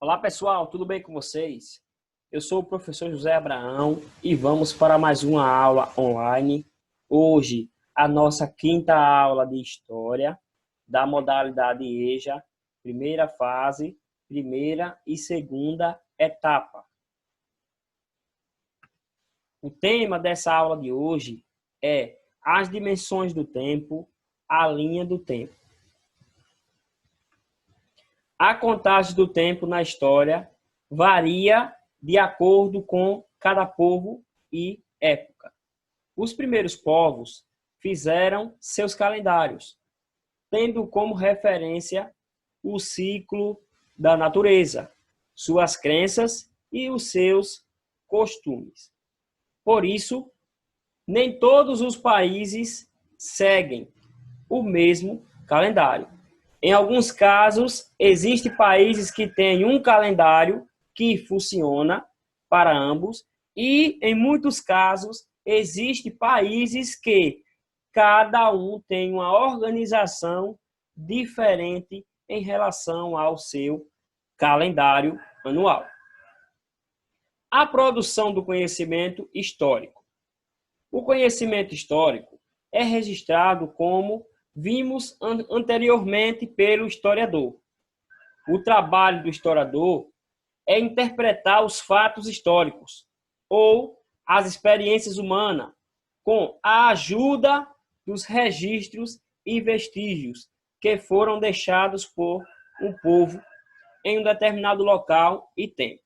Olá pessoal, tudo bem com vocês? Eu sou o professor José Abraão e vamos para mais uma aula online. Hoje, a nossa quinta aula de História da modalidade EJA, primeira fase, primeira e segunda etapa. O tema dessa aula de hoje é as dimensões do tempo, a linha do tempo. A contagem do tempo na história varia de acordo com cada povo e época. Os primeiros povos fizeram seus calendários, tendo como referência o ciclo da natureza, suas crenças e os seus costumes. Por isso, nem todos os países seguem o mesmo calendário. Em alguns casos, existem países que têm um calendário que funciona para ambos e, em muitos casos, existem países que cada um tem uma organização diferente em relação ao seu calendário anual. A produção do conhecimento histórico. O conhecimento histórico é registrado como vimos anteriormente pelo historiador. O trabalho do historiador é interpretar os fatos históricos ou as experiências humanas com a ajuda dos registros e vestígios que foram deixados por um povo em um determinado local e tempo.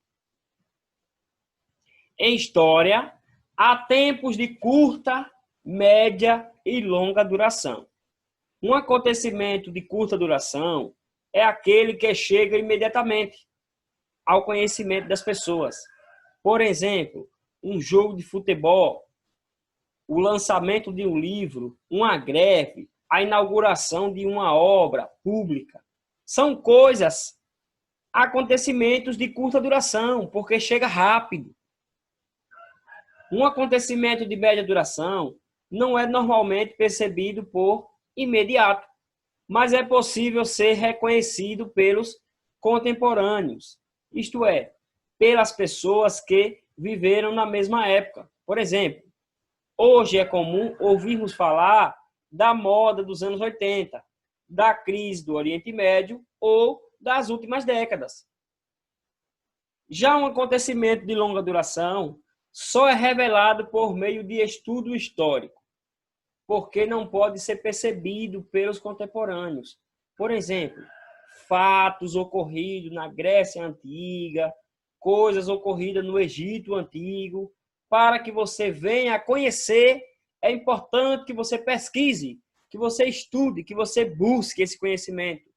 Em história, há tempos de curta, média e longa duração. Um acontecimento de curta duração é aquele que chega imediatamente ao conhecimento das pessoas. Por exemplo, um jogo de futebol, o lançamento de um livro, uma greve, a inauguração de uma obra pública. São coisas, acontecimentos de curta duração, porque chega rápido. Um acontecimento de média duração não é normalmente percebido por imediato, mas é possível ser reconhecido pelos contemporâneos, isto é, pelas pessoas que viveram na mesma época. Por exemplo, hoje é comum ouvirmos falar da moda dos anos 80, da crise do Oriente Médio ou das últimas décadas. Já um acontecimento de longa duração só é revelado por meio de estudo histórico, porque não pode ser percebido pelos contemporâneos. Por exemplo, fatos ocorridos na Grécia Antiga, coisas ocorridas no Egito Antigo. Para que você venha a conhecer, é importante que você pesquise, que você estude, que você busque esse conhecimento.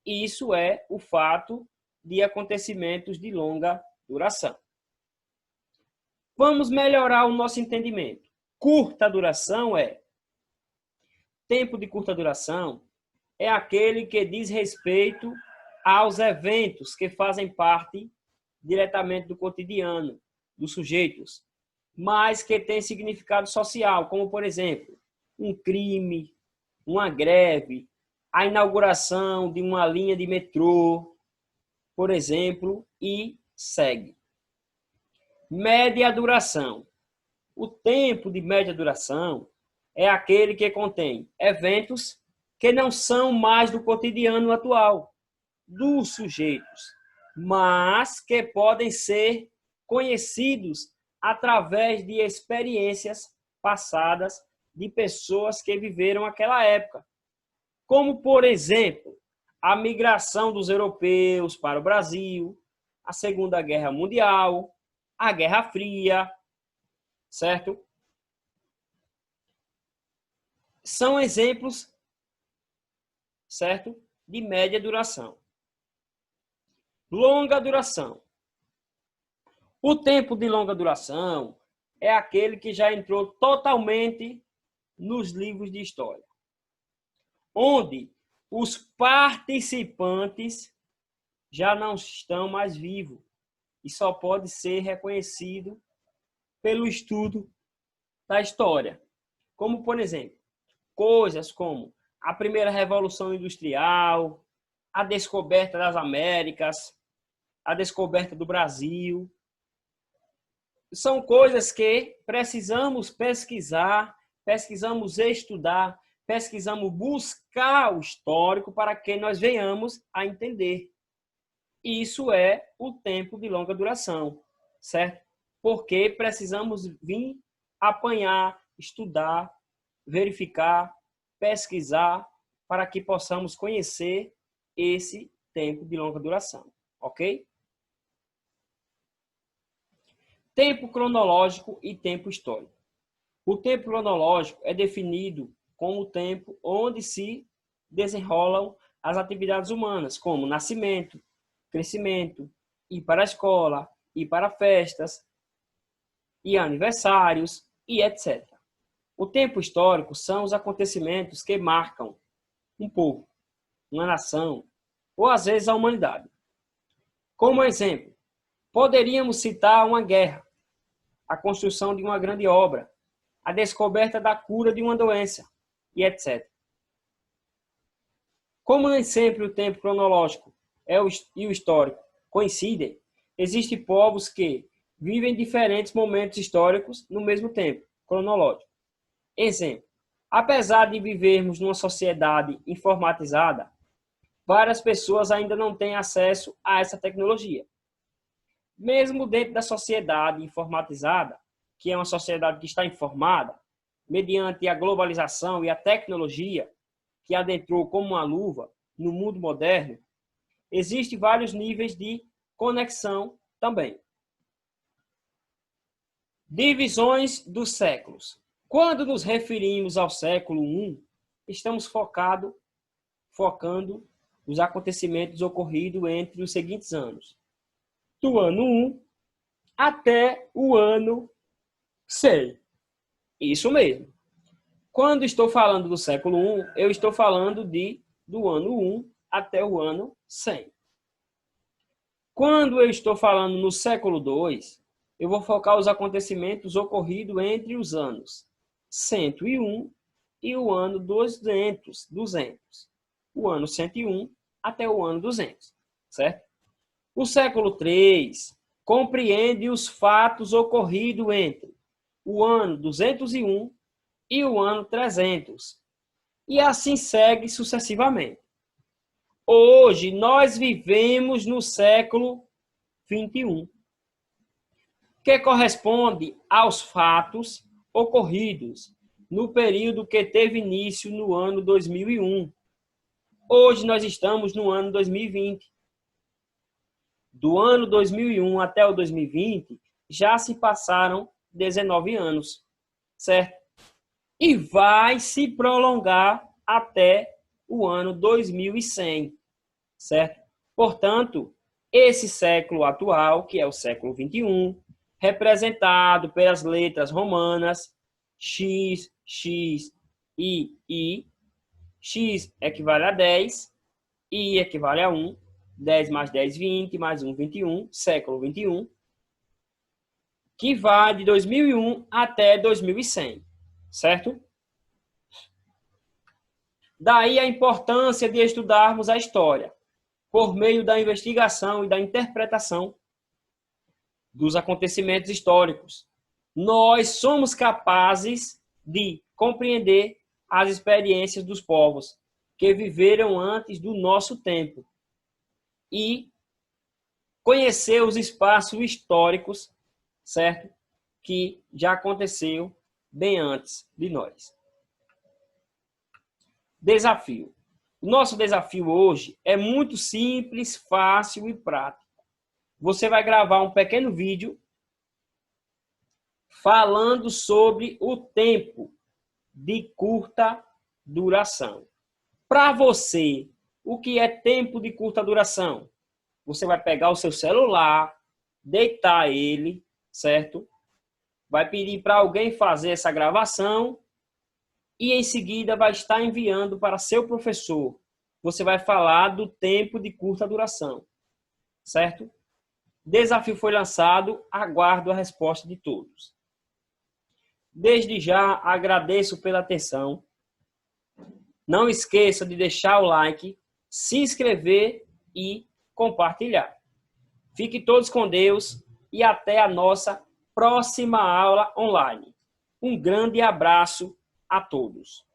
E isso é o fato de acontecimentos de longa duração. Vamos melhorar o nosso entendimento. Curta duração é tempo de curta duração é aquele que diz respeito aos eventos que fazem parte diretamente do cotidiano dos sujeitos, mas que tem significado social, como, por exemplo, um crime, uma greve, a inauguração de uma linha de metrô, por exemplo, e segue. Média duração. O tempo de média duração é aquele que contém eventos que não são mais do cotidiano atual dos sujeitos, mas que podem ser conhecidos através de experiências passadas de pessoas que viveram aquela época. Como, por exemplo, a migração dos europeus para o Brasil, a Segunda Guerra Mundial, a Guerra Fria, certo? São exemplos, certo? De média duração. Longa duração. O tempo de longa duração é aquele que já entrou totalmente nos livros de história, onde os participantes já não estão mais vivos e só pode ser reconhecido pelo estudo da história. Como, por exemplo, coisas como a primeira Revolução Industrial, a descoberta das Américas, a descoberta do Brasil. São coisas que precisamos pesquisar, precisamos estudar, precisamos buscar o histórico para que nós venhamos a entender. Isso é o tempo de longa duração, certo? Porque precisamos vir apanhar, estudar, verificar, pesquisar, para que possamos conhecer esse tempo de longa duração, ok? Tempo cronológico e tempo histórico. O tempo cronológico é definido como o tempo onde se desenrolam as atividades humanas, como nascimento, crescimento, ir para a escola, ir para festas, e aniversários, e etc. O tempo histórico são os acontecimentos que marcam um povo, uma nação, ou às vezes a humanidade. Como exemplo, poderíamos citar uma guerra, a construção de uma grande obra, a descoberta da cura de uma doença, e etc. Como nem sempre o tempo cronológico e o histórico coincidem, existem povos que vivem diferentes momentos históricos no mesmo tempo cronológico. Exemplo, apesar de vivermos numa sociedade informatizada, várias pessoas ainda não têm acesso a essa tecnologia. Mesmo dentro da sociedade informatizada, que é uma sociedade que está informada, mediante a globalização e a tecnologia, que adentrou como uma luva no mundo moderno, existem vários níveis de conexão também. Divisões dos séculos. Quando nos referimos ao século I, estamos focando os acontecimentos ocorridos entre os seguintes anos. Do ano 1 até o ano 100. Isso mesmo. Quando estou falando do século I, eu estou falando do ano 1 até o ano 100. Quando eu estou falando no século II, eu vou focar os acontecimentos ocorridos entre os anos 101 e o ano 200. O ano 101 até o ano 200, certo? O século III compreende os fatos ocorridos entre o ano 201 e o ano 300. E assim segue sucessivamente. Hoje, nós vivemos no século XXI, que corresponde aos fatos ocorridos no período que teve início no ano 2001. Hoje, nós estamos no ano 2020. Do ano 2001 até o 2020, já se passaram 19 anos, certo? E vai se prolongar até o ano 2100, certo? Portanto, esse século atual, que é o século XXI, representado pelas letras romanas X, X, I, X equivale a 10, I equivale a 1, 10 mais 10, 20, mais 1, 21, século XXI, que vai de 2001 até 2100, certo? Daí a importância de estudarmos a história, por meio da investigação e da interpretação dos acontecimentos históricos. Nós somos capazes de compreender as experiências dos povos que viveram antes do nosso tempo e conhecer os espaços históricos, certo? Que já aconteceu bem antes de nós. Desafio. O nosso desafio hoje é muito simples, fácil e prático. Você vai gravar um pequeno vídeo falando sobre o tempo de curta duração. Para você, o que é tempo de curta duração? Você vai pegar o seu celular, deitar ele, certo? Vai pedir para alguém fazer essa gravação e em seguida vai estar enviando para seu professor. Você vai falar do tempo de curta duração, certo? Desafio foi lançado, aguardo a resposta de todos. Desde já agradeço pela atenção. Não esqueça de deixar o like, se inscrever e compartilhar. Fiquem todos com Deus e até a nossa próxima aula online. Um grande abraço a todos.